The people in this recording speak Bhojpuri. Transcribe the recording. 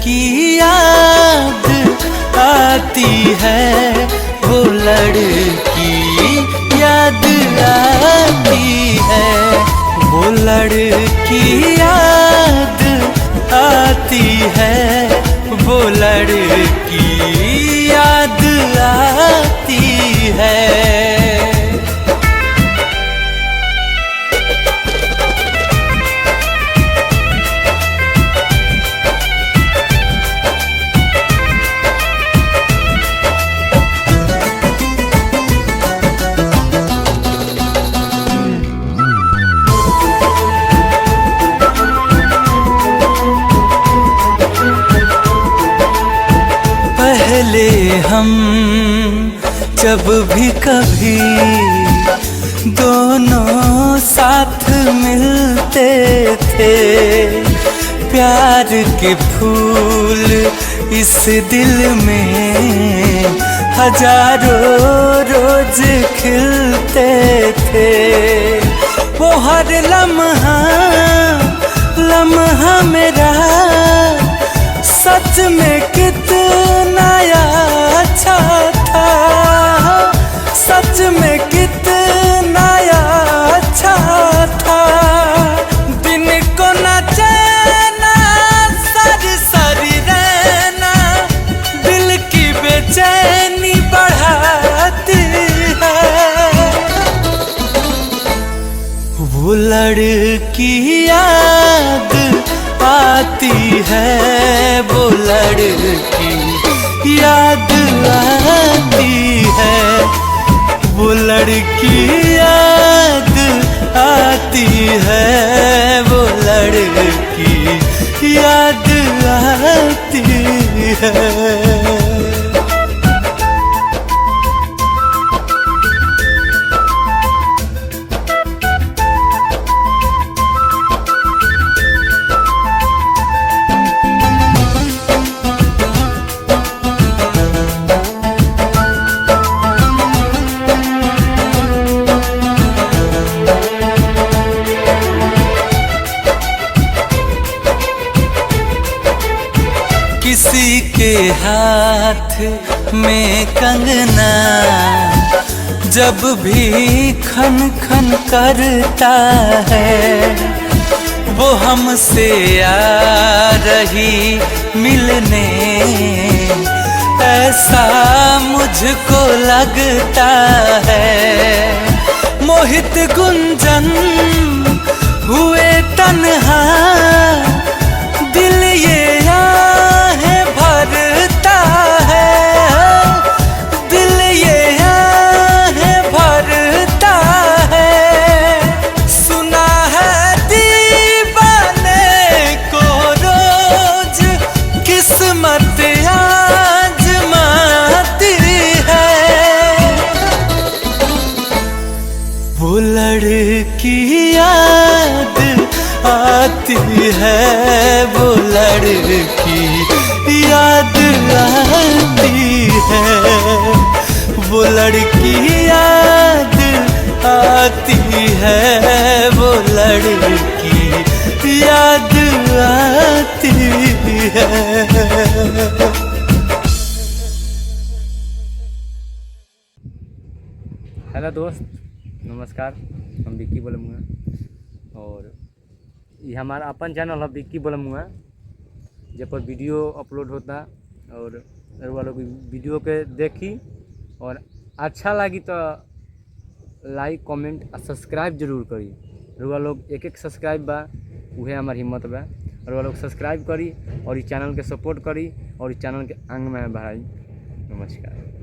की याद आती है, वो लड़की याद आती है, वो लड़की याद आती है, वो लड़की याद आती है। पहले हम जब भी कभी दोनों साथ मिलते थे, प्यार के फूल इस दिल में हजारों रोज खिलते थे। वो हर लम्हा लम्हा मेरा सच में कितना अच्छा था, सच में कितना अच्छा था। दिन को न चैना सारी सारी रहना, दिल की बेचैनी बढ़ाती है। वो लड़की याद आती है, वो लड़की याद आती है, वो लड़की याद आती है, वो लड़की याद आती है। किसी के हाथ में कंगना जब भी खन खन करता है, वो हमसे आ रही मिलने ऐसा मुझको लगता है। मोहित गुंजन हुए तन्हा, दिल ये भरता है, दिल ये भरता है। सुना है दीवाने को रोज किस्मत आजमाती है। वो लड़की याद आती है, वो लड़की याद आती है, वो लड़की याद आती है, वो लड़की याद आती है। हेलो दोस्त, नमस्कार। हम विक्की बोलूँगा और ये हमारा अपन चैनल है विक्की बोलूँगा, जे पर वीडियो अपलोड होता और लोग वीडियो के देखी और अच्छा लगी तो लाइक कमेंट और सब्सक्राइब जरूर करी। रुआ लोग एक सब्सक्राइब बा उहे हमार हिम्मत बा, रुआ लोग सब्सक्राइब करी और इस चैनल के सपोर्ट करी और इस चैनल के आंग में बढ़ाई। नमस्कार।